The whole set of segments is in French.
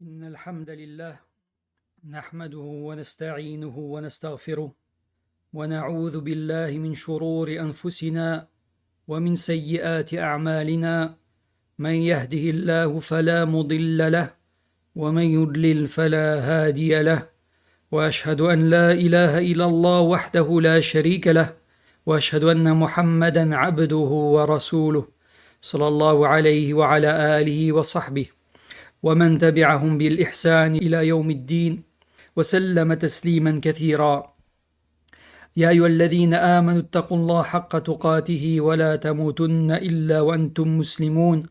إن الحمد لله نحمده ونستعينه ونستغفره ونعوذ بالله من شرور أنفسنا ومن سيئات أعمالنا من يهده الله فلا مضل له ومن يضلل فلا هادي له وأشهد أن لا إله إلا الله وحده لا شريك له وأشهد أن محمدا عبده ورسوله صلى الله عليه وعلى آله وصحبه ومن تبعهم بالإحسان إلى يوم الدين وسلم تسليما كثيرا. يا أيها الذين آمنوا اتقوا الله حق تقاته ولا تموتن إلا وأنتم مسلمون.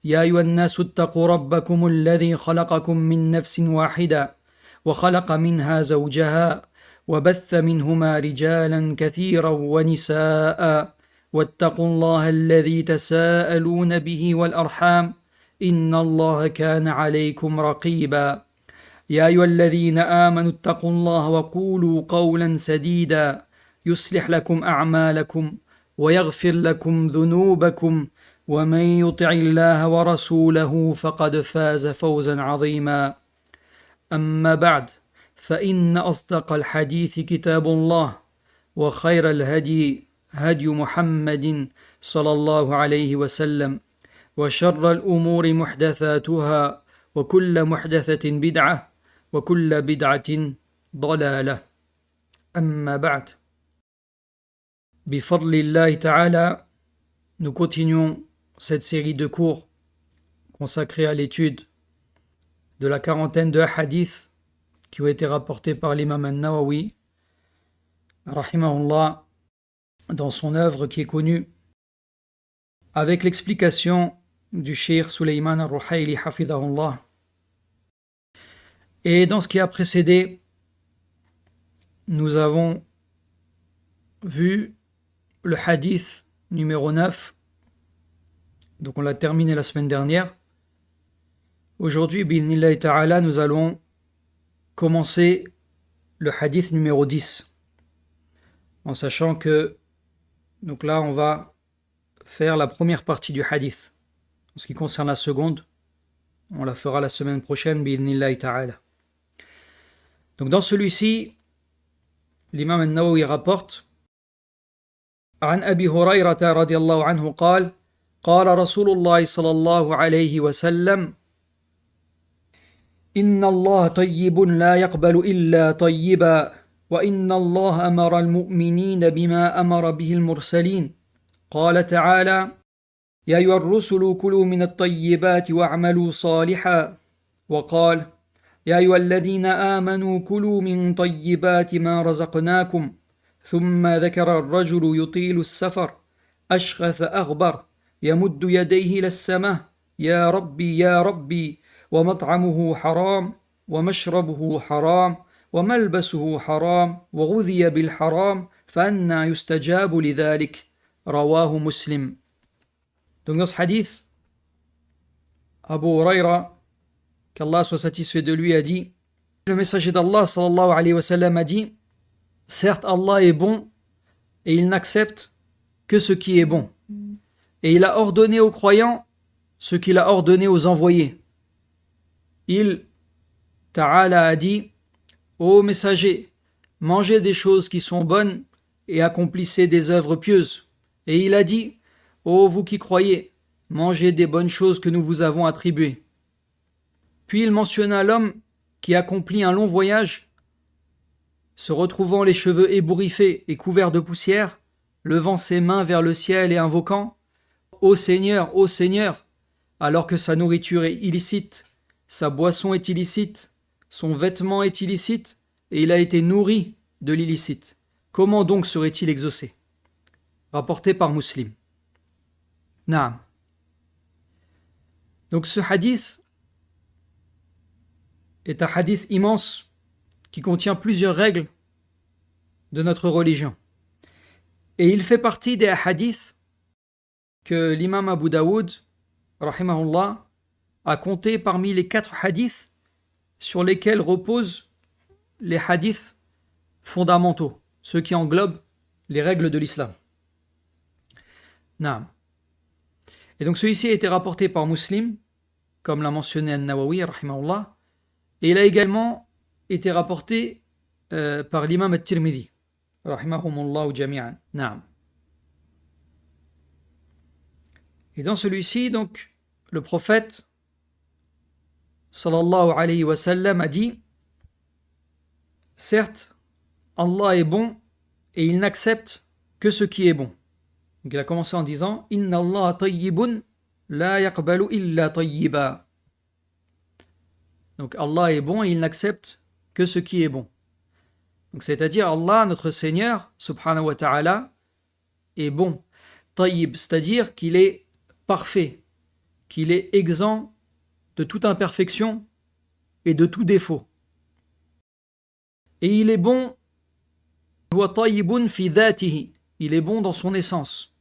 يا أيها الناس اتقوا ربكم الذي خلقكم من نفس واحدة وخلق منها زوجها وبث منهما رجالا كثيرا ونساء واتقوا الله الذي تساءلون به والأرحام إن الله كان عليكم رقيبا. يا أيها الذين آمنوا اتقوا الله وقولوا قولا سديدا يصلح لكم أعمالكم ويغفر لكم ذنوبكم ومن يطع الله ورسوله فقد فاز فوزا عظيما. أما بعد فإن أصدق الحديث كتاب الله وخير الهدي هدي محمد صلى الله عليه وسلم وشر الأمور محدثاتها وكل محدثة بدعة وكل بدعة ضلالة. أما بعد. بفضل الله تعالى, nous continuons cette série de cours consacrés à l'étude de la quarantaine de hadiths qui ont été rapportés par l'imam An-Nawawi rahimahullah dans son œuvre qui est connue, avec l'explication du Cheikh Suleyman al-Ruhayli hafidhahullah. Et dans ce qui a précédé, nous avons vu le hadith numéro 9, donc on l'a terminé la semaine dernière. Aujourd'hui, bi'idhnillahi ta'ala, nous allons commencer le hadith numéro 10, en sachant que donc là on va faire la première partie du hadith. En ce qui concerne la seconde, on la fera la semaine prochaine, bi'idhnillahi ta'ala. Donc dans celui-ci, l'imam An-Nawawi rapporte عن أبي هريرة رضي الله عنه قال قال رسول الله صلى الله عليه وسلم إن الله طيب لا يقبل إلا طيبا وإن الله أمر المؤمنين بما أمر به المرسلين قال تعالى يا أيها الرسل كلوا من الطيبات واعملوا صالحا وقال يا أيها الذين آمنوا كلوا من طيبات ما رزقناكم ثم ذكر الرجل يطيل السفر أشخث أغبر يمد يديه إلى السماء يا ربي يا ربي ومطعمه حرام ومشربه حرام وملبسه حرام وغذي بالحرام فأنى يستجاب لذلك رواه مسلم. Donc dans ce hadith, Abu Huraira, qu'Allah soit satisfait de lui, a dit, le messager d'Allah sallallahu alayhi wa sallam a dit, certes Allah est bon et il n'accepte que ce qui est bon. Et il a ordonné aux croyants ce qu'il a ordonné aux envoyés. Il, Ta'ala, a dit, ô messager, mangez des choses qui sont bonnes et accomplissez des œuvres pieuses. Et il a dit, ô vous qui croyez, mangez des bonnes choses que nous vous avons attribuées. Puis il mentionna l'homme qui accomplit un long voyage, se retrouvant les cheveux ébouriffés et couverts de poussière, levant ses mains vers le ciel et invoquant « Ô Seigneur, alors que sa nourriture est illicite, sa boisson est illicite, son vêtement est illicite, et il a été nourri de l'illicite. Comment donc serait-il exaucé ?» Rapporté par Muslim. Naam. Donc ce hadith est un hadith immense qui contient plusieurs règles de notre religion. Et il fait partie des hadiths que l'imam Abu Daoud, rahimahullah, a compté parmi les 4 hadiths sur lesquels reposent les hadiths fondamentaux, ceux qui englobent les règles de l'islam. Naam. Et donc celui-ci a été rapporté par Muslim, comme l'a mentionné An-Nawawi, rahimahullah, Et il a également été rapporté par l'imam al-Tirmidhi. Rahimahumullahu jami'an. Naam. Et dans celui-ci, donc, le prophète sallallahu alayhi wa sallam a dit: certes, Allah est bon et il n'accepte que ce qui est bon. Donc il a commencé en disant: Inna Allah tayyibun la yaqbalu illa tayyiba. Donc Allah est bon et il n'accepte que ce qui est bon. Donc c'est-à-dire Allah, notre Seigneur, subhanahu wa ta'ala, est bon. Tayyib, c'est-à-dire qu'il est parfait, qu'il est exempt de toute imperfection et de tout défaut. Et il est bon, wa tayyibun fi dhatihi, il est bon dans son essence.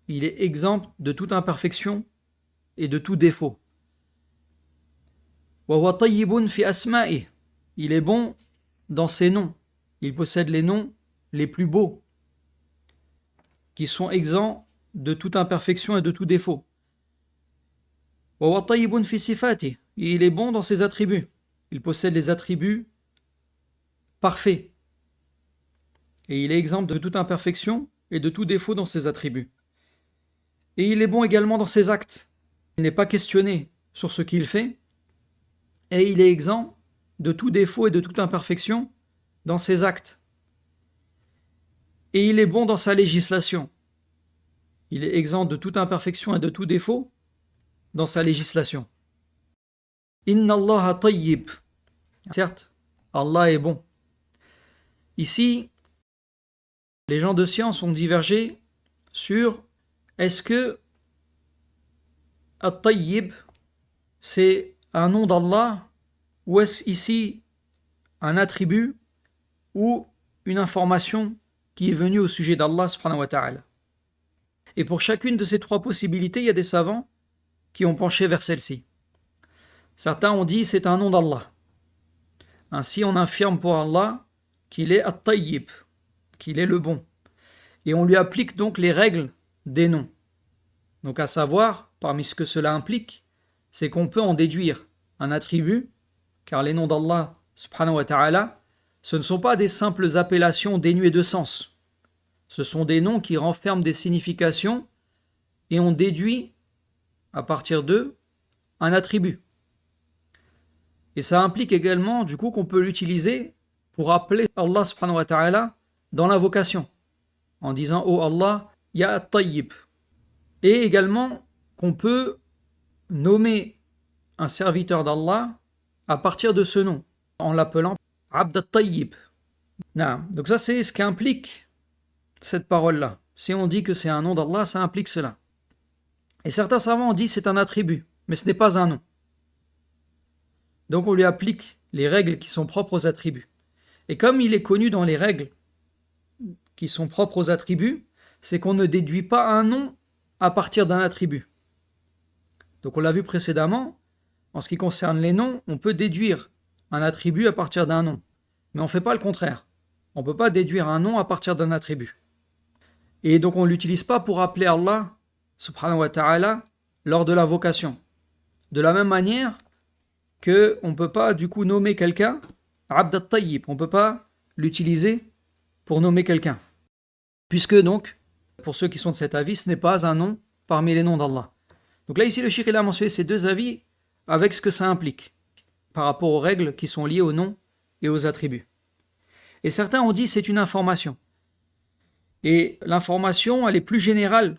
Il est exempt de toute imperfection et de tout défaut. Wa huwa tayyibun fi asma'i, il est bon dans ses noms. Il possède les noms les plus beaux, qui sont exempts de toute imperfection et de tout défaut. Wa huwa tayyibun fi sifati, il est bon dans ses attributs. Il possède les attributs parfaits. Et il est exempt de toute imperfection et de tout défaut dans ses attributs. Et il est bon également dans ses actes. Il n'est pas questionné sur ce qu'il fait. Et il est exempt de tout défaut et de toute imperfection dans ses actes. Et il est bon dans sa législation. Il est exempt de toute imperfection et de tout défaut dans sa législation. Inna Allah tayyib. Certes, Allah est bon. Ici, les gens de science ont divergé sur est-ce que At-Tayyib c'est un nom d'Allah ou est-ce ici un attribut ou une information qui est venue au sujet d'Allah subhanahu wa ta'ala. Et pour chacune de ces trois possibilités, il y a des savants qui ont penché vers celle-ci. Certains ont dit c'est un nom d'Allah. Ainsi on affirme pour Allah qu'il est At-Tayyib, qu'il est le bon. Et on lui applique donc les règles des noms. Donc à savoir, parmi ce que cela implique, c'est qu'on peut en déduire un attribut, car les noms d'Allah subhanahu wa ta'ala, ce ne sont pas des simples appellations dénuées de sens. Ce sont des noms qui renferment des significations et on déduit à partir d'eux un attribut. Et ça implique également du coup qu'on peut l'utiliser pour appeler Allah subhanahu wa ta'ala dans l'invocation, en disant « Oh Allah, ya at-tayyib ». Et également qu'on peut nommer un serviteur d'Allah à partir de ce nom, en l'appelant Abd at-Tayyib. Donc ça c'est ce qu'implique cette parole-là. Si on dit que c'est un nom d'Allah, ça implique cela. Et certains savants ont dit que c'est un attribut, mais ce n'est pas un nom. Donc on lui applique les règles qui sont propres aux attributs. Et comme il est connu dans les règles qui sont propres aux attributs, c'est qu'on ne déduit pas un nom à partir d'un attribut. Donc on l'a vu précédemment, en ce qui concerne les noms, on peut déduire un attribut à partir d'un nom. Mais on ne fait pas le contraire. On ne peut pas déduire un nom à partir d'un attribut. Et donc on ne l'utilise pas pour appeler Allah subhanahu wa ta'ala lors de l'invocation. De la même manière qu'on ne peut pas du coup nommer quelqu'un Abd at-Tayyib. On ne peut pas l'utiliser pour nommer quelqu'un. Puisque donc, pour ceux qui sont de cet avis, ce n'est pas un nom parmi les noms d'Allah. Donc là ici le cheikh a mentionné ces deux avis avec ce que ça implique par rapport aux règles qui sont liées aux noms et aux attributs. Et certains ont dit c'est une information. Et l'information, elle est plus générale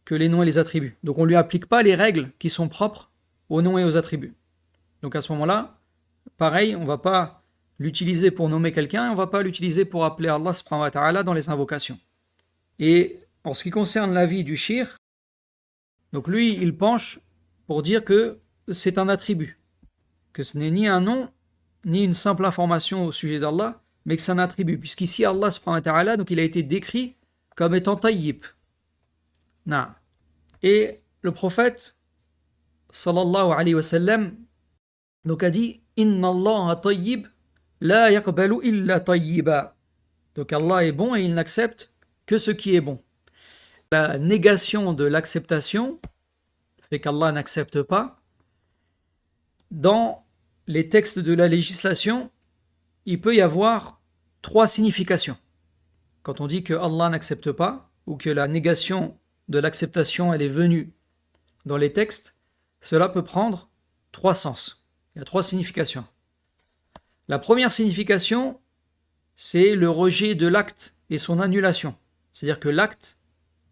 que les noms et les attributs. Donc on ne lui applique pas les règles qui sont propres aux noms et aux attributs. Donc à ce moment-là, pareil, on ne va pas l'utiliser pour nommer quelqu'un, on ne va pas l'utiliser pour appeler Allah subhanahu wa ta'ala dans les invocations. Et en ce qui concerne l'avis du shir, donc lui, il penche pour dire que c'est un attribut, que ce n'est ni un nom, ni une simple information au sujet d'Allah, mais que c'est un attribut, puisqu'ici Allah subhanahu wa ta'ala, donc il a été décrit comme étant tayyib. Et le prophète sallallahu alayhi wa sallam donc a dit Inna Allah tayyib la yaqbalu illa tayyiba. Donc Allah est bon et il n'accepte que ce qui est bon. La négation de l'acceptation fait qu'Allah n'accepte pas. Dans les textes de la législation, il peut y avoir trois significations. Quand on dit que Allah n'accepte pas, ou que la négation de l'acceptation elle est venue dans les textes, cela peut prendre trois sens. Il y a trois significations. La première signification, c'est le rejet de l'acte et son annulation. C'est-à-dire que l'acte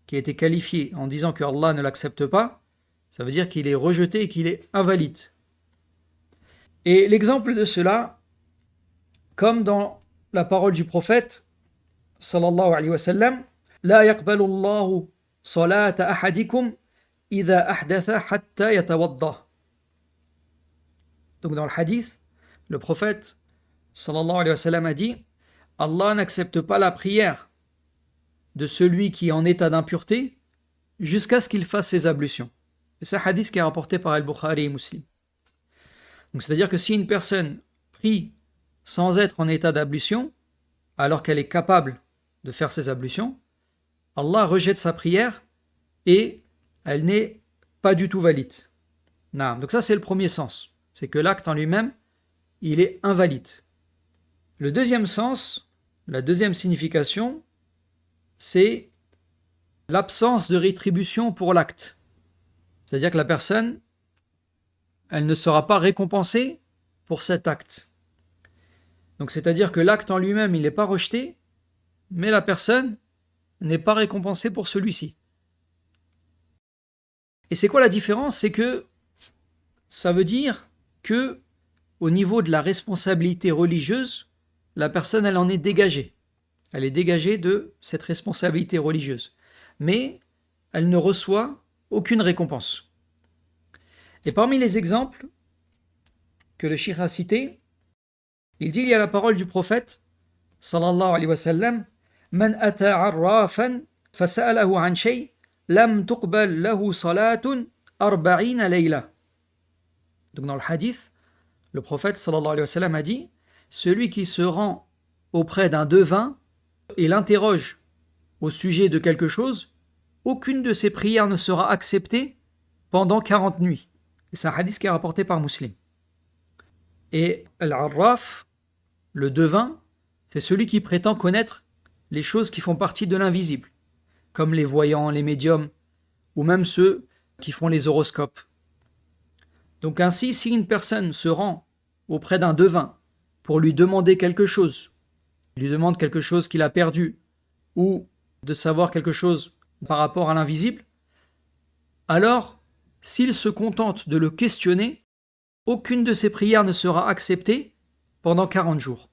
qui a été qualifié en disant que Allah ne l'accepte pas, ça veut dire qu'il est rejeté et qu'il est invalide. Et l'exemple de cela, comme dans la parole du prophète, sallallahu alayhi wa sallam, La yaqbalu Allahu salata ahadikum idha ahdatha hatta yatawadda. Donc dans le hadith, le prophète, sallallahu alayhi wa sallam, a dit Allah n'accepte pas la prière de celui qui est en état d'impureté jusqu'à ce qu'il fasse ses ablutions. Et c'est un hadith qui est rapporté par Al-Bukhari et Muslim. Donc c'est-à-dire que si une personne prie sans être en état d'ablution, alors qu'elle est capable de faire ses ablutions, Allah rejette sa prière et elle n'est pas du tout valide. Donc ça c'est le premier sens, c'est que l'acte en lui-même, il est invalide. Le deuxième sens, la deuxième signification, c'est l'absence de rétribution pour l'acte. C'est-à-dire que la personne, elle ne sera pas récompensée pour cet acte. Donc c'est-à-dire que l'acte en lui-même, il n'est pas rejeté, mais la personne n'est pas récompensée pour celui-ci. Et c'est quoi la différence? C'est que ça veut dire que au niveau de la responsabilité religieuse, la personne, elle en est dégagée. Elle est dégagée de cette responsabilité religieuse. Mais elle ne reçoit aucune récompense. Et parmi les exemples que le cheikh a cités, il dit, il y a la parole du prophète, sallallahu alayhi wa sallam, Man ata arrafan fasa'alahu an shay, lam tuqbal lahu salatun arba'ina layla. Donc dans le hadith, le prophète sallallahu alayhi wa sallam a dit, celui qui se rend auprès d'un devin et l'interroge au sujet de quelque chose, aucune de ses prières ne sera acceptée pendant 40 nuits. Et c'est un hadith qui est rapporté par Muslim. Et Al-Arraf, le devin, c'est celui qui prétend connaître les choses qui font partie de l'invisible, comme les voyants, les médiums, ou même ceux qui font les horoscopes. Donc ainsi, si une personne se rend auprès d'un devin pour lui demander quelque chose, lui demande quelque chose qu'il a perdu, ou de savoir quelque chose par rapport à l'invisible, alors, s'il se contente de le questionner, aucune de ses prières ne sera acceptée pendant 40 jours.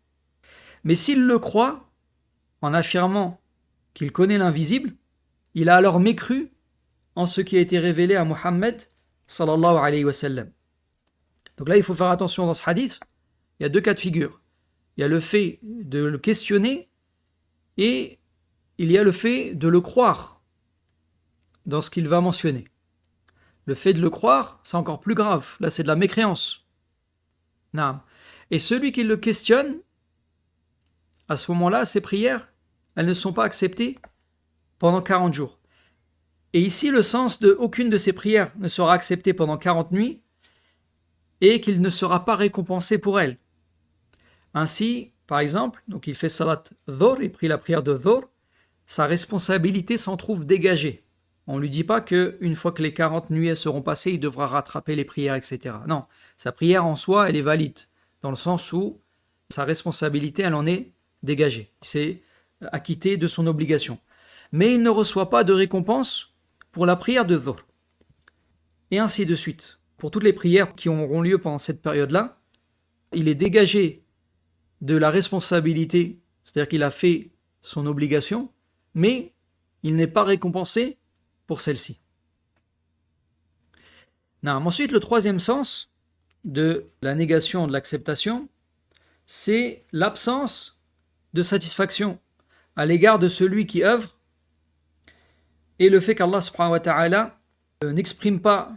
Mais s'il le croit, en affirmant qu'il connaît l'invisible, il a alors mécru en ce qui a été révélé à Muhammad sallallahu alayhi wa sallam. Donc là, il faut faire attention dans ce hadith, il y a deux cas de figure. Il y a le fait de le questionner et il y a le fait de le croire dans ce qu'il va mentionner. Le fait de le croire, c'est encore plus grave. Là, c'est de la mécréance. Et celui qui le questionne, à ce moment-là, ses prières, elles ne sont pas acceptées pendant 40 jours. Et ici, le sens de aucune de ses prières ne sera acceptée pendant 40 nuits et qu'il ne sera pas récompensé pour elle. Ainsi, par exemple, donc il fait salat dhur, il prie la prière de dhur, sa responsabilité s'en trouve dégagée. On ne lui dit pas qu'une fois que les 40 nuits seront passées, il devra rattraper les prières, etc. Non, sa prière en soi, elle est valide, dans le sens où sa responsabilité, elle en est dégagée. Il s'est acquitté de son obligation. Mais il ne reçoit pas de récompense pour la prière de dhur. Et ainsi de suite. Pour toutes les prières qui auront lieu pendant cette période-là, il est dégagé de la responsabilité, c'est-à-dire qu'il a fait son obligation, mais il n'est pas récompensé pour celle-ci. Ensuite, le troisième sens de la négation de l'acceptation, c'est l'absence de satisfaction à l'égard de celui qui œuvre et le fait qu'Allah subhanahu wa ta'ala n'exprime pas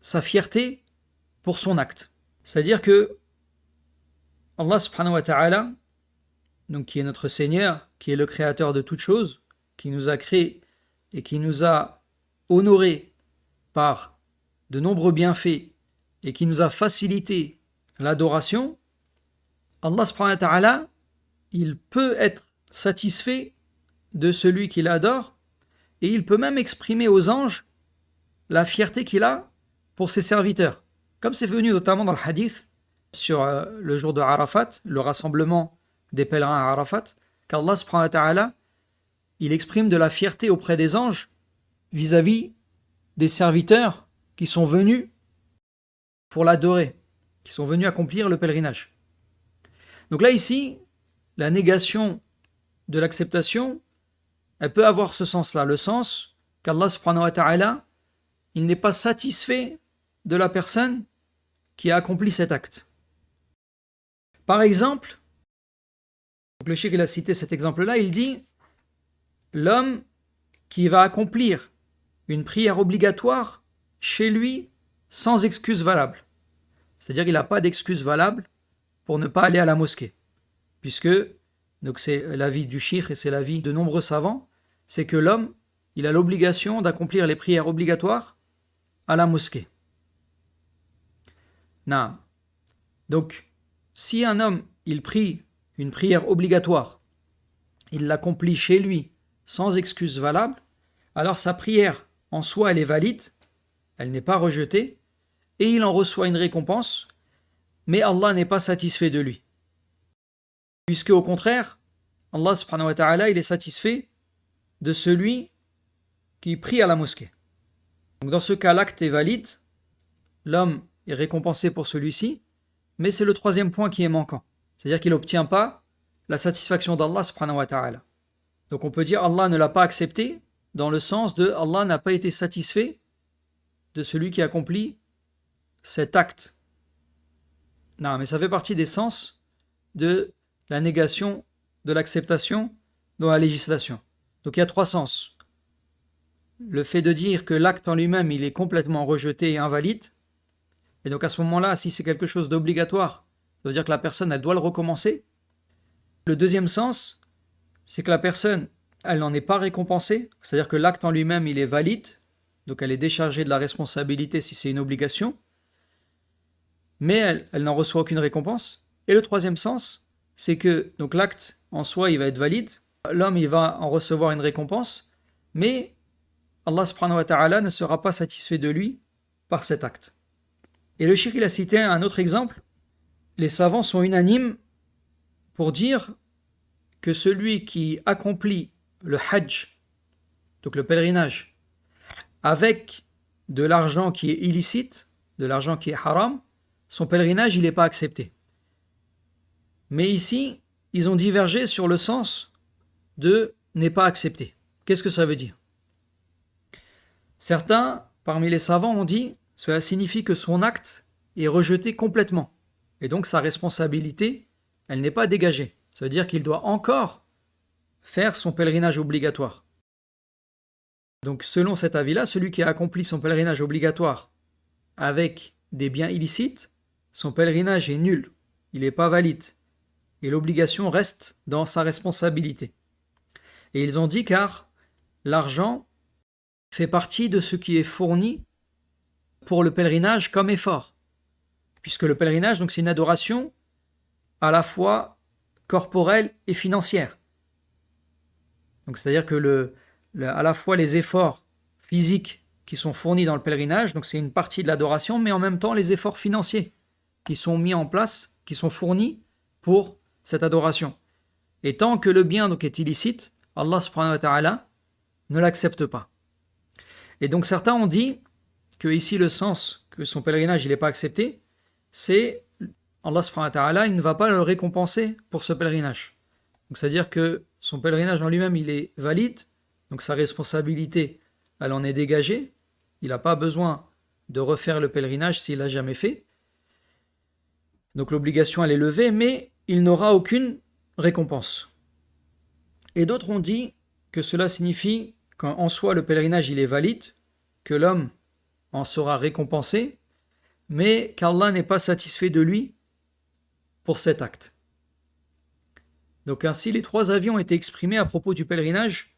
sa fierté pour son acte. C'est-à-dire que Allah subhanahu wa ta'ala, donc qui est notre Seigneur, qui est le créateur de toutes choses, qui nous a créés et qui nous a honorés par de nombreux bienfaits et qui nous a facilité l'adoration, Allah subhanahu wa ta'ala, il peut être satisfait de celui qui l'adore et il peut même exprimer aux anges la fierté qu'il a pour ses serviteurs. Comme c'est venu notamment dans le hadith sur le jour de Arafat, le rassemblement des pèlerins à Arafat, qu'Allah subhanahu wa ta'ala, il exprime de la fierté auprès des anges vis-à-vis des serviteurs qui sont venus pour l'adorer, qui sont venus accomplir le pèlerinage. Donc là ici, la négation de l'acceptation, elle peut avoir ce sens-là, le sens qu'Allah subhanahu wa ta'ala, il n'est pas satisfait de la personne qui a accompli cet acte. Par exemple, le cheikh il a cité cet exemple-là, il dit l'homme qui va accomplir une prière obligatoire chez lui sans excuse valable. C'est-à-dire qu'il n'a pas d'excuse valable pour ne pas aller à la mosquée. Puisque, donc c'est l'avis du cheikh et c'est l'avis de nombreux savants, c'est que l'homme, il a l'obligation d'accomplir les prières obligatoires à la mosquée. Non. Donc, si un homme, il prie une prière obligatoire, il l'accomplit chez lui sans excuse valable, alors sa prière en soi, elle est valide, elle n'est pas rejetée, et il en reçoit une récompense, mais Allah n'est pas satisfait de lui. Puisque au contraire, Allah subhanahu wa ta'ala, il est satisfait de celui qui prie à la mosquée. Donc dans ce cas, l'acte est valide, l'homme est récompensé pour celui-ci, mais c'est le troisième point qui est manquant. C'est-à-dire qu'il n'obtient pas la satisfaction d'Allah subhanahu wa ta'ala. Donc on peut dire Allah ne l'a pas accepté, dans le sens de Allah n'a pas été satisfait de celui qui accomplit cet acte. Non, mais ça fait partie des sens de la négation de l'acceptation dans la législation. Donc il y a trois sens. Le fait de dire que l'acte en lui-même, il est complètement rejeté et invalide. Et donc à ce moment-là, si c'est quelque chose d'obligatoire, ça veut dire que la personne, elle doit le recommencer. Le deuxième sens, c'est que la personne, elle n'en est pas récompensée. C'est-à-dire que l'acte en lui-même, il est valide. Donc elle est déchargée de la responsabilité si c'est une obligation. Mais elle n'en reçoit aucune récompense. Et le troisième sens, c'est que donc l'acte en soi, il va être valide. L'homme, il va en recevoir une récompense. Mais Allah subhanahu wa ta'ala ne sera pas satisfait de lui par cet acte. Et le cheikh, il a cité un autre exemple. Les savants sont unanimes pour dire que celui qui accomplit le hajj, donc le pèlerinage, avec de l'argent qui est illicite, de l'argent qui est haram, son pèlerinage, il n'est pas accepté. Mais ici, ils ont divergé sur le sens de n'est pas accepté. Qu'est-ce que ça veut dire? Certains, parmi les savants, ont dit cela signifie que son acte est rejeté complètement. Et donc sa responsabilité, elle n'est pas dégagée. Ça veut dire qu'il doit encore faire son pèlerinage obligatoire. Donc selon cet avis-là, celui qui a accompli son pèlerinage obligatoire avec des biens illicites, son pèlerinage est nul, il n'est pas valide. Et l'obligation reste dans sa responsabilité. Et ils ont dit car l'argent fait partie de ce qui est fourni pour le pèlerinage comme effort. Puisque le pèlerinage, donc, c'est une adoration à la fois corporelle et financière. Donc c'est-à-dire que à la fois les efforts physiques qui sont fournis dans le pèlerinage, donc c'est une partie de l'adoration, mais en même temps les efforts financiers qui sont mis en place, qui sont fournis pour cette adoration. Et tant que le bien donc est illicite, Allah subhanahu wa ta'ala ne l'accepte pas. Et donc certains ont dit que ici le sens que son pèlerinage il n'est pas accepté, c'est Allah subhanahu wa ta'ala, il ne va pas le récompenser pour ce pèlerinage. Donc c'est-à-dire que son pèlerinage en lui-même il est valide, donc sa responsabilité elle en est dégagée, il n'a pas besoin de refaire le pèlerinage s'il l'a jamais fait. Donc l'obligation elle est levée, mais il n'aura aucune récompense. Et d'autres ont dit que cela signifie qu'en soi le pèlerinage il est valide, que l'homme en sera récompensé, mais qu'Allah n'est pas satisfait de lui pour cet acte. Donc ainsi les trois avis ont été exprimés à propos du pèlerinage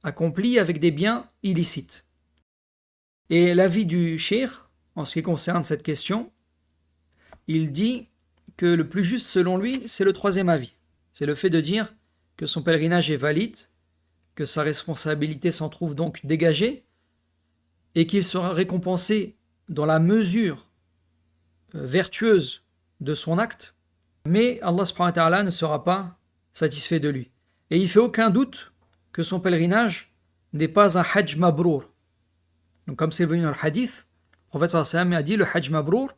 accompli avec des biens illicites. Et l'avis du cheikh, en ce qui concerne cette question, il dit que le plus juste selon lui, c'est le troisième avis. C'est le fait de dire que son pèlerinage est valide, que sa responsabilité s'en trouve donc dégagée, et qu'il sera récompensé dans la mesure vertueuse de son acte, mais Allah subhanahu wa ta'ala ne sera pas satisfait de lui. Et il ne fait aucun doute que son pèlerinage n'est pas un hajj mabrour. Donc comme c'est venu dans le hadith, le prophète sallallahu alayhi wa sallam a dit le hajj mabrour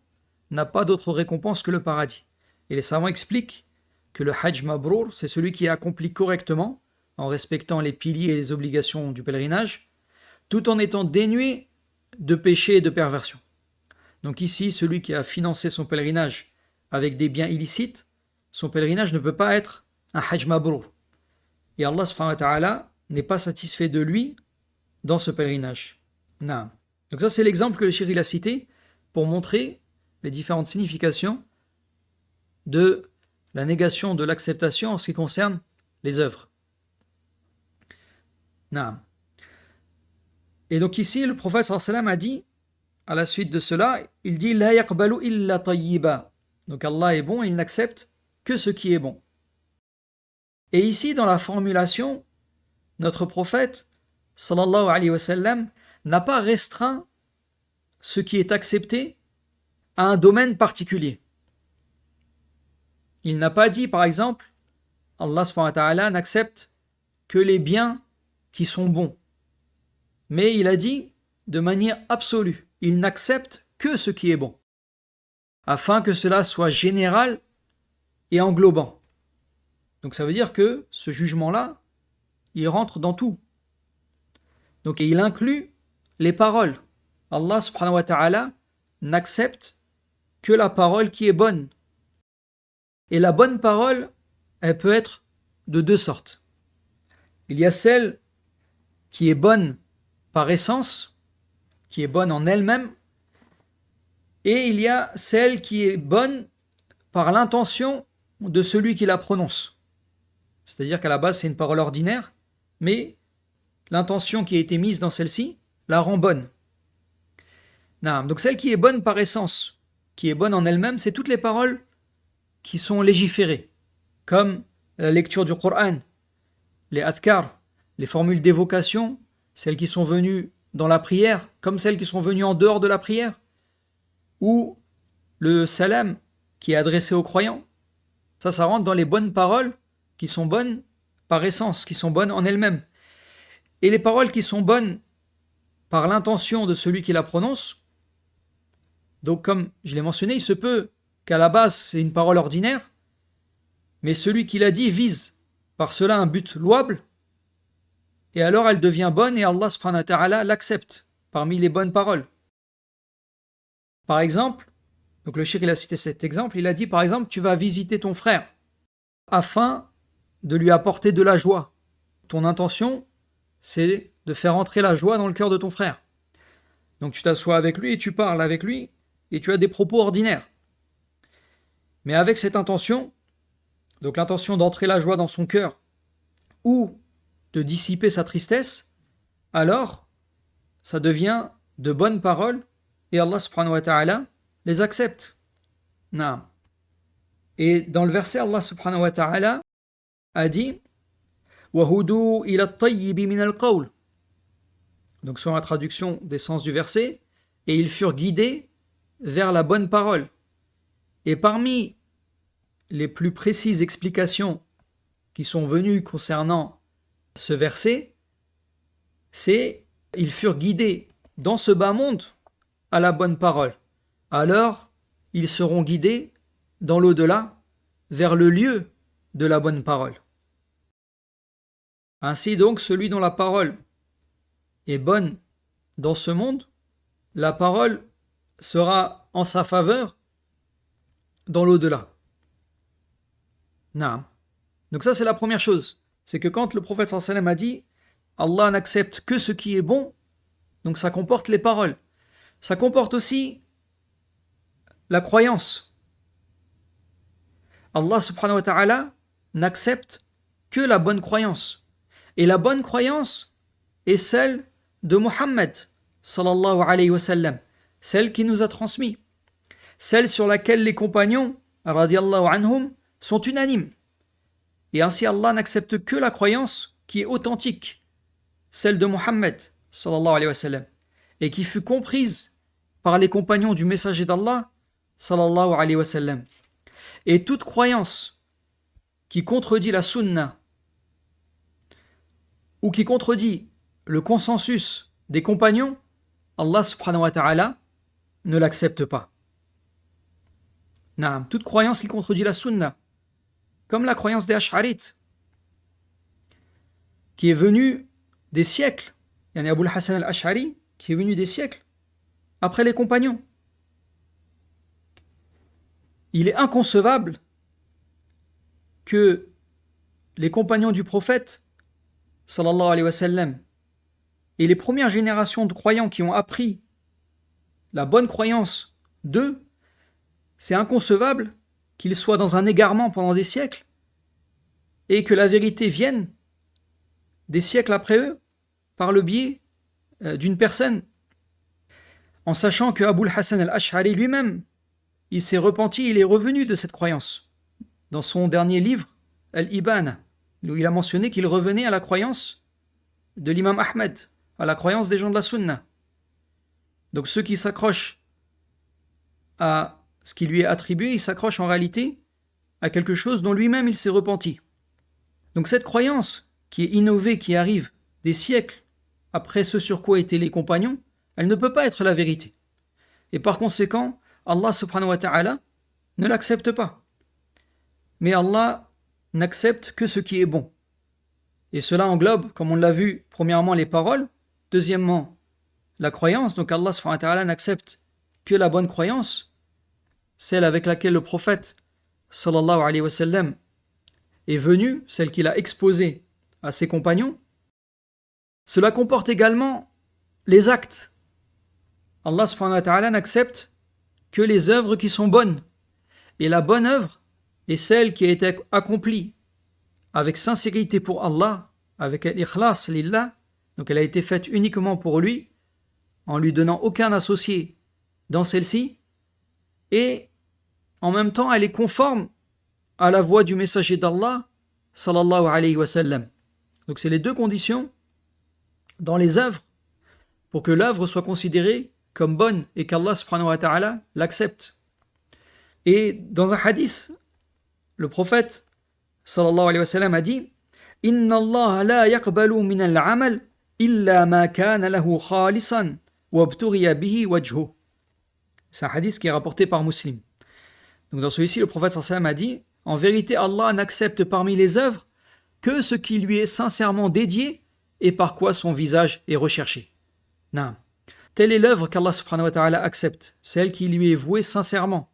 n'a pas d'autre récompense que le paradis. Et les savants expliquent que le hajj mabrour, c'est celui qui est accompli correctement, en respectant les piliers et les obligations du pèlerinage, tout en étant dénué de péché et de perversion. Donc ici, celui qui a financé son pèlerinage avec des biens illicites, son pèlerinage ne peut pas être un hajj mabrour. Et Allah subhanahu wa ta'ala n'est pas satisfait de lui dans ce pèlerinage. Non. Donc ça, c'est l'exemple que le Cheikh a cité pour montrer les différentes significations de la négation de l'acceptation en ce qui concerne les œuvres. Non. Et donc ici, le prophète sallallahu alayhi wa sallam a dit, à la suite de cela, il dit « La yaqbalu illa tayyiba ». Donc Allah est bon et il n'accepte que ce qui est bon. Et ici, dans la formulation, notre prophète, sallallahu alayhi wa sallam, n'a pas restreint ce qui est accepté à un domaine particulier. Il n'a pas dit, par exemple, Allah subhanahu wa ta'ala n'accepte que les biens qui sont bons. Mais il a dit, de manière absolue, il n'accepte que ce qui est bon, afin que cela soit général et englobant. Donc ça veut dire que ce jugement-là, il rentre dans tout. Donc il inclut les paroles. Allah subhanahu wa ta'ala n'accepte que la parole qui est bonne. Et la bonne parole, elle peut être de deux sortes. Il y a celle qui est bonne par essence, qui est bonne en elle-même, et il y a celle qui est bonne par l'intention de celui qui la prononce. C'est-à-dire qu'à la base, c'est une parole ordinaire, mais l'intention qui a été mise dans celle-ci la rend bonne. Donc celle qui est bonne par essence, qui est bonne en elle-même, c'est toutes les paroles qui sont légiférées, comme la lecture du Coran, les adhkar, les formules d'évocation, celles qui sont venues dans la prière, comme celles qui sont venues en dehors de la prière, ou le salam qui est adressé aux croyants. Ça rentre dans les bonnes paroles qui sont bonnes par essence, qui sont bonnes en elles-mêmes. Et les paroles qui sont bonnes par l'intention de celui qui la prononce, donc comme je l'ai mentionné, il se peut qu'à la base c'est une parole ordinaire, mais celui qui l'a dit vise par cela un but louable, et alors elle devient bonne et Allah subhanahu wa ta'ala l'accepte parmi les bonnes paroles. Par exemple, donc le cheikh il a cité cet exemple, il a dit par exemple tu vas visiter ton frère afin de lui apporter de la joie. Ton intention, c'est de faire entrer la joie dans le cœur de ton frère. Donc tu t'assois avec lui et tu parles avec lui et tu as des propos ordinaires. Mais avec cette intention, donc l'intention d'entrer la joie dans son cœur ou de dissiper sa tristesse, alors ça devient de bonnes paroles et Allah subhanahu wa ta'ala les accepte. Non. Et dans le verset, Allah subhanahu wa ta'ala a dit وَهُدُوا إِلَى الطَّيِّبِ مِنَ الْقَوْلِ. Donc selon la traduction des sens du verset, et ils furent guidés vers la bonne parole. Et parmi les plus précises explications qui sont venues concernant ce verset, c'est ils furent guidés dans ce bas monde à la bonne parole. Alors, ils seront guidés dans l'au-delà vers le lieu de la bonne parole. Ainsi donc, celui dont la parole est bonne dans ce monde, la parole sera en sa faveur dans l'au-delà. Naam. Donc ça c'est la première chose, c'est que quand le prophète sallallahu alayhi wa sallam a dit Allah n'accepte que ce qui est bon, donc ça comporte les paroles. Ça comporte aussi la croyance. Allah subhanahu wa ta'ala n'accepte que la bonne croyance. Et la bonne croyance est celle de Muhammad sallallahu alayhi wa sallam, celle qui nous a transmis, celle sur laquelle les compagnons radiallahu anhum, sont unanimes. Et ainsi Allah n'accepte que la croyance qui est authentique, celle de Muhammad, sallallahu alayhi wa sallam, et qui fut comprise par les compagnons du messager d'Allah, sallallahu alayhi wa sallam. Et toute croyance qui contredit la sunna ou qui contredit le consensus des compagnons, Allah subhanahu wa ta'ala ne l'accepte pas. Naam, toute croyance qui contredit la sunna, comme la croyance des Ash'arites, qui est venue des siècles, il y en a Abul Hassan al-Ash'ari, qui est venu des siècles après les compagnons. Il est inconcevable que les compagnons du prophète, sallallahu alayhi wa sallam, et les premières générations de croyants qui ont appris la bonne croyance d'eux, c'est inconcevable qu'ils soient dans un égarement pendant des siècles et que la vérité vienne des siècles après eux par le biais d'une personne, en sachant que Abul Hassan al-Ash'ari lui-même, il s'est repenti, il est revenu de cette croyance. Dans son dernier livre, Al-Ibana, où il a mentionné qu'il revenait à la croyance de l'imam Ahmed, à la croyance des gens de la Sunna. Donc ceux qui s'accrochent à ce qui lui est attribué, ils s'accrochent en réalité à quelque chose dont lui-même il s'est repenti. Donc cette croyance qui est innovée, qui arrive des siècles après ce sur quoi étaient les compagnons, elle ne peut pas être la vérité. Et par conséquent, Allah subhanahu wa ta'ala ne l'accepte pas. Mais Allah n'accepte que ce qui est bon. Et cela englobe, comme on l'a vu, premièrement les paroles, deuxièmement la croyance. Donc Allah subhanahu wa ta'ala n'accepte que la bonne croyance, celle avec laquelle le prophète sallallahu alayhi wa sallam est venu, celle qu'il a exposée à ses compagnons. Cela comporte également les actes. Allah subhanahu wa ta'ala n'accepte que les œuvres qui sont bonnes. Et la bonne œuvre est celle qui a été accomplie avec sincérité pour Allah, avec l'ikhlas lillah, donc elle a été faite uniquement pour lui, en lui donnant aucun associé dans celle-ci, et en même temps elle est conforme à la voie du messager d'Allah, sallallahu alayhi wa sallam. Donc c'est les deux conditions dans les œuvres pour que l'œuvre soit considérée comme bonne et qu'Allah subhanahu wa ta'ala l'accepte. Et dans un hadith, le prophète sallallahu alayhi wa sallam a dit: Inna Allah la yaqbalu min al-amal illa ma kana lahu khalisan wa abtughiya bihi wajhu. C'est un hadith qui est rapporté par Muslim. Donc dans celui-ci, le prophète sallallahu alayhi wa sallam a dit: en vérité, Allah n'accepte parmi les œuvres que ce qui lui est sincèrement dédié et par quoi son visage est recherché. Naam. Telle est l'œuvre qu'Allah subhanahu wa ta'ala accepte, celle qui lui est vouée sincèrement.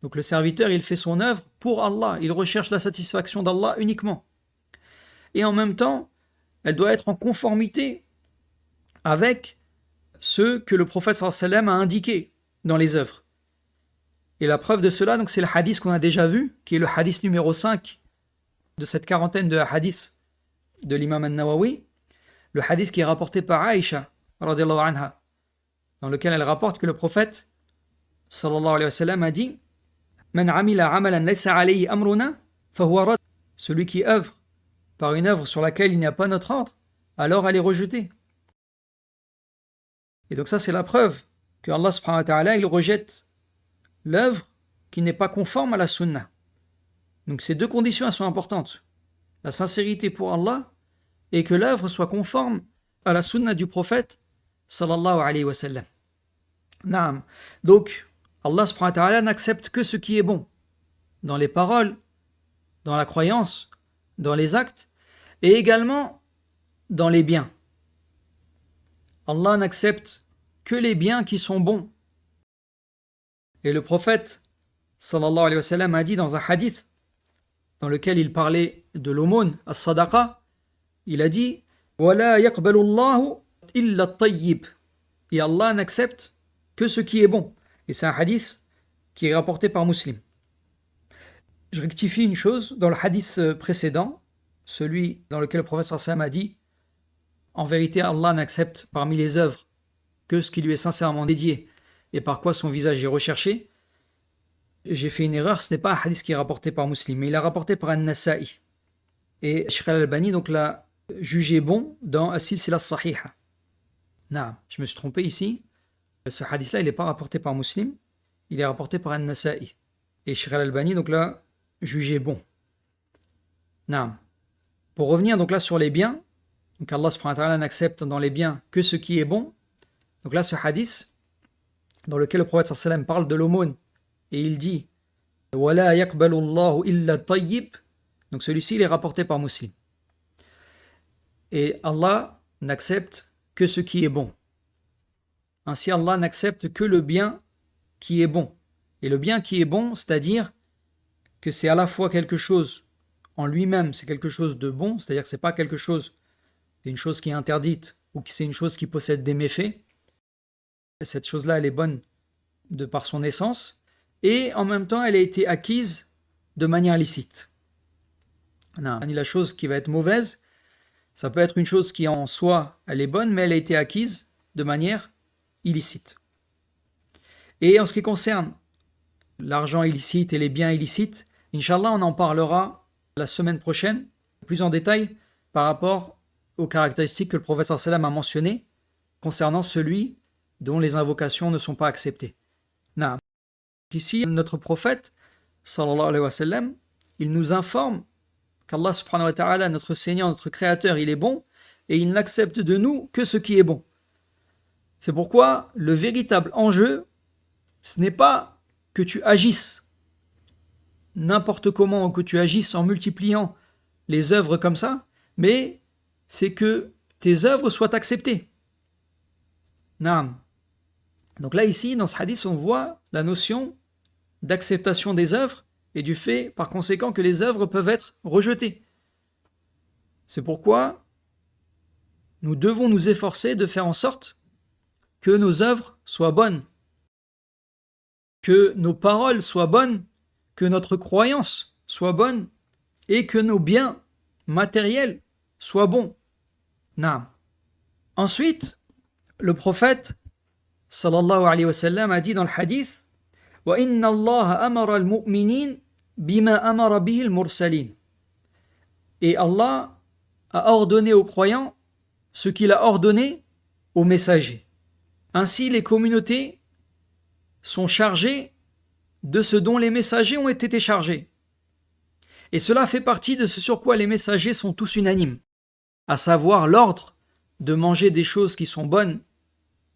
Donc le serviteur, il fait son œuvre pour Allah, il recherche la satisfaction d'Allah uniquement. Et en même temps, elle doit être en conformité avec ce que le prophète sallallahu alayhi wa sallam a indiqué dans les œuvres. Et la preuve de cela, donc, c'est le hadith qu'on a déjà vu, qui est le hadith numéro 5 de cette quarantaine de hadiths de l'imam al-Nawawi, le hadith qui est rapporté par Aïcha, radiyallahu anha, dans lequel elle rapporte que le prophète sallallahu alayhi wa sallam a dit: Man amila amalan laysa alayhi amruna fahuwa rad. Celui qui œuvre par une œuvre sur laquelle il n'y a pas notre ordre, alors elle est rejetée. Et donc ça c'est la preuve que Allah subhanahu wa ta'ala il rejette l'œuvre qui n'est pas conforme à la sunna. Donc ces deux conditions elles sont importantes. La sincérité pour Allah et que l'œuvre soit conforme à la sunna du prophète sallallahu alayhi wa sallam. Naam. Donc Allah subhanahu wa ta'ala n'accepte que ce qui est bon dans les paroles, dans la croyance, dans les actes et également dans les biens. Allah n'accepte que les biens qui sont bons. Et le prophète sallallahu alayhi wa sallam a dit dans un hadith dans lequel il parlait de l'aumône, as-sadaqa, il a dit: Wala yaqbalu Allahu illa at-tayyib. Et Allah n'accepte que ce qui est bon. Et c'est un hadith qui est rapporté par Muslim. Je rectifie une chose, dans le hadith précédent, celui dans lequel le prophète sallallahu alayhi wa sallam a dit: en vérité, Allah n'accepte parmi les œuvres que ce qui lui est sincèrement dédié et par quoi son visage est recherché. j'ai fait une erreur, ce n'est pas un hadith qui est rapporté par Muslim, mais il est rapporté par An-Nasa'i. Et Sheikh Al-Albani donc l'a jugé bon dans As-Silsila As-Sahiha. Non, je me suis trompé ici. Ce hadith-là, il n'est pas rapporté par Muslim, il est rapporté par An-Nasa'i. Et Sheikh Al-Albani donc l'a jugé bon. Non. Pour revenir donc là sur les biens, donc Allah subhanahu wa ta'ala n'accepte dans les biens que ce qui est bon. Donc là, ce hadith, dans lequel le prophète sallallahu alayhi wa sallam parle de l'aumône, et il dit Wala yaqbalu Allahu illa tayyib. Donc celui-ci, il est rapporté par Muslim. Et Allah n'accepte que ce qui est bon. Ainsi, Allah n'accepte que le bien qui est bon. Et le bien qui est bon, c'est-à-dire que c'est à la fois quelque chose en lui-même, c'est quelque chose de bon, c'est-à-dire que c'est pas quelque chose, c'est une chose qui est interdite ou que c'est une chose qui possède des méfaits. Et cette chose-là, elle est bonne de par son essence, et en même temps, elle a été acquise de manière licite. Non, la chose qui va être mauvaise, ça peut être une chose qui en soi, elle est bonne, mais elle a été acquise de manière illicite. Et en ce qui concerne l'argent illicite et les biens illicites, Inch'Allah, on en parlera la semaine prochaine, plus en détail, par rapport aux caractéristiques que le prophète sallallahu alayhi wa sallam a mentionnées concernant celui dont les invocations ne sont pas acceptées. Non. Ici, notre prophète, sallallahu alayhi wa sallam, il nous informe qu'Allah subhanahu wa ta'ala, notre Seigneur, notre Créateur, il est bon, et il n'accepte de nous que ce qui est bon. C'est pourquoi le véritable enjeu, ce n'est pas que tu agisses n'importe comment, ou que tu agisses en multipliant les œuvres comme ça, mais c'est que tes œuvres soient acceptées. Naam. Donc là, ici, dans ce hadith, on voit la notion d'acceptation des œuvres et du fait, par conséquent, que les œuvres peuvent être rejetées. C'est pourquoi nous devons nous efforcer de faire en sorte que nos œuvres soient bonnes, que nos paroles soient bonnes, que notre croyance soit bonne et que nos biens matériels soient bons. Naam. Ensuite, le prophète sallallahu alayhi wa sallam a dit dans le hadith Wa inna Allah amara al-mu'minin bima amara bihi al-mursalin. Et Allah a ordonné aux croyants ce qu'il a ordonné aux messagers. Ainsi, les communautés sont chargées de ce dont les messagers ont été chargés. Et cela fait partie de ce sur quoi les messagers sont tous unanimes, à savoir l'ordre de manger des choses qui sont bonnes,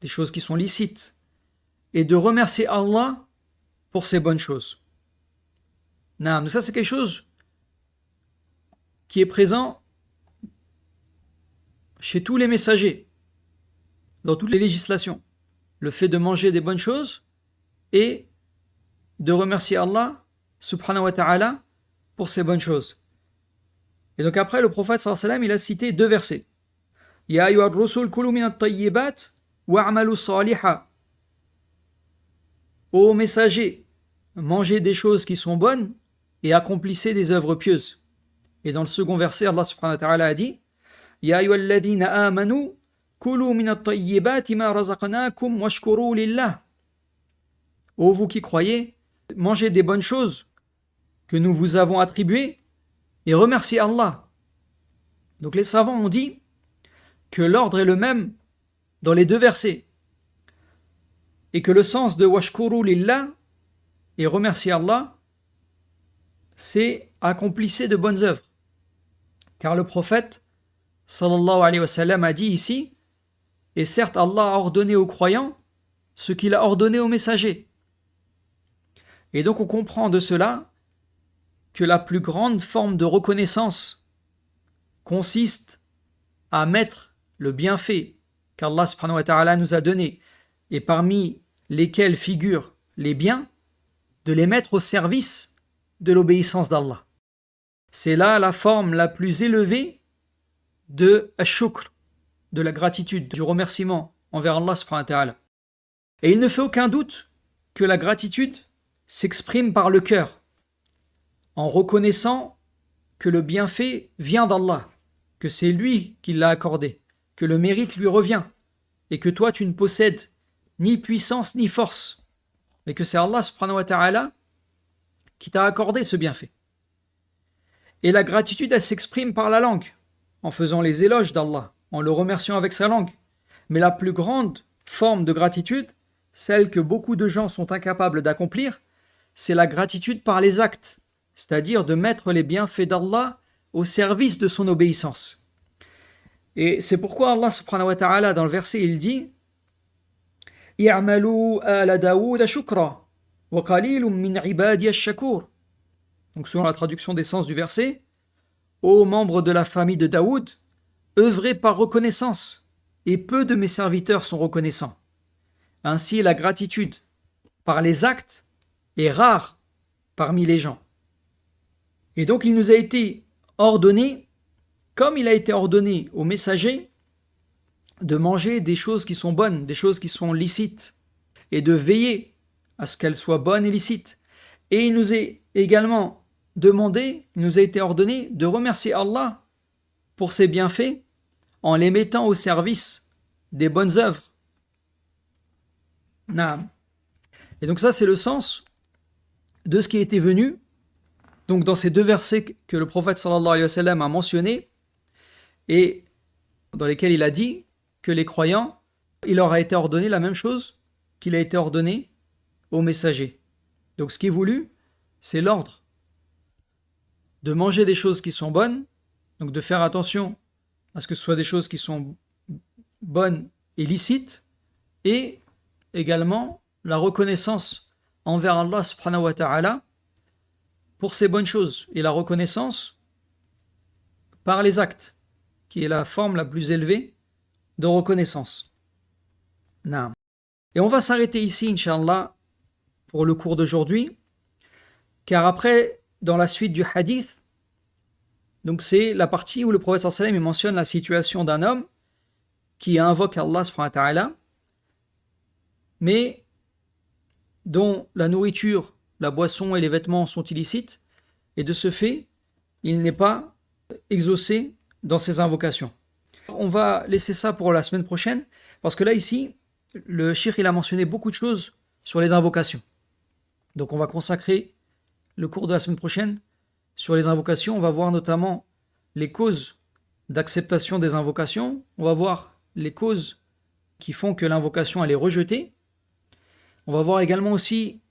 des choses qui sont licites, et de remercier Allah pour ces bonnes choses. Non, ça c'est quelque chose qui est présent chez tous les messagers, dans toutes les législations. Le fait de manger des bonnes choses et de remercier Allah subhanahu wa ta'ala pour ces bonnes choses. Et donc après, le prophète sallallahu alayhi wa sallam, il a cité deux versets. Ya ayyuhar rusul kulu min at-tayyibat wa'amalu saliha. Ô messagers, mangez des choses qui sont bonnes et accomplissez des œuvres pieuses. Et dans le second verset, Allah subhanahu wa ta'ala a dit Ya ayyuhalladhina amanu kulu min at-tayyibati ma razaqnakum washkuru lillah. Ô vous qui croyez, mangez des bonnes choses que nous vous avons attribuées et remerciez Allah. Donc les savants ont dit que l'ordre est le même dans les deux versets et que le sens de washkuru lillah et remercier Allah, c'est accomplissez de bonnes œuvres. Car le prophète sallallahu alayhi wa sallam a dit ici, et certes Allah a ordonné aux croyants ce qu'il a ordonné aux messagers. Et donc on comprend de cela que la plus grande forme de reconnaissance consiste à mettre le bienfait qu'Allah subhanahu wa ta'ala nous a donné, et parmi lesquels figurent les biens, de les mettre au service de l'obéissance d'Allah. C'est là la forme la plus élevée de ash-shukr, de la gratitude, du remerciement envers Allah subhanahu wa ta'ala. Et il ne fait aucun doute que la gratitude s'exprime par le cœur, en reconnaissant que le bienfait vient d'Allah, que c'est lui qui l'a accordé, que le mérite lui revient, et que toi tu ne possèdes ni puissance ni force, mais que c'est Allah subhanahu wa ta'ala qui t'a accordé ce bienfait. Et la gratitude, elle s'exprime par la langue, en faisant les éloges d'Allah, en le remerciant avec sa langue. Mais la plus grande forme de gratitude, celle que beaucoup de gens sont incapables d'accomplir, c'est la gratitude par les actes, c'est-à-dire de mettre les bienfaits d'Allah au service de son obéissance. Et c'est pourquoi Allah subhanahu wa ta'ala, dans le verset, il dit « I'amalu ala Daoud shukra, wa qalilun min ibadi ash-shakur » Donc selon la traduction des sens du verset, « Ô membres de la famille de Daoud, œuvrez par reconnaissance, et peu de mes serviteurs sont reconnaissants. » Ainsi, la gratitude par les actes est rare parmi les gens. Et donc il nous a été ordonné, comme il a été ordonné aux messagers, de manger des choses qui sont bonnes, des choses qui sont licites, et de veiller à ce qu'elles soient bonnes et licites. Et il nous est également demandé, il nous a été ordonné de remercier Allah pour ses bienfaits en les mettant au service des bonnes œuvres. Naam. Et donc ça, c'est le sens de ce qui était venu donc dans ces deux versets que le prophète sallallahu alayhi wa sallam a mentionnés et dans lesquels il a dit que les croyants, il leur a été ordonné la même chose qu'il a été ordonné aux messagers. Donc ce qui est voulu, c'est l'ordre de manger des choses qui sont bonnes, donc de faire attention à ce que ce soit des choses qui sont bonnes et licites, et également la reconnaissance envers Allah subhanahu wa ta'ala pour ces bonnes choses, et la reconnaissance par les actes, qui est la forme la plus élevée de reconnaissance. Naam. Et on va s'arrêter ici, Inch'Allah, pour le cours d'aujourd'hui, car après, dans la suite du hadith, donc c'est la partie où le prophète sallallahu alayhi wa sallam mentionne la situation d'un homme qui invoque Allah subhanahu wa ta'ala, mais dont la nourriture, la boisson et les vêtements sont illicites, et de ce fait, il n'est pas exaucé dans ses invocations. On va laisser ça pour la semaine prochaine, parce que là, ici, le cheikh il a mentionné beaucoup de choses sur les invocations. Donc on va consacrer le cours de la semaine prochaine sur les invocations. On va voir notamment les causes d'acceptation des invocations. On va voir les causes qui font que l'invocation elle est rejetée. On va voir également aussi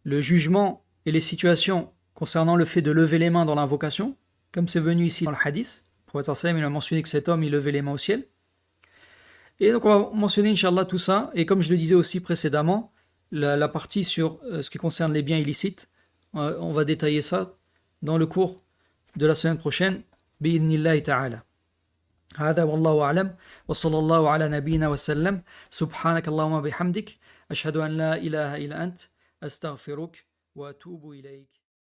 le jugement et les situations concernant le fait de lever les mains dans l'invocation, comme c'est venu ici dans le hadith. Le prophète sallam il a mentionné que cet homme il levait les mains au ciel. Et donc on va mentionner Inch'Allah tout ça, et comme je le disais aussi précédemment, la partie sur ce qui concerne les biens illicites, on va détailler ça dans le cours de la semaine prochaine, bi'idhnillahi ta'ala. هذا والله أعلم وصلى الله على نبينا وسلم سبحانك اللهم بحمدك أشهد أن لا إله إلا أنت أستغفرك وأتوب إليك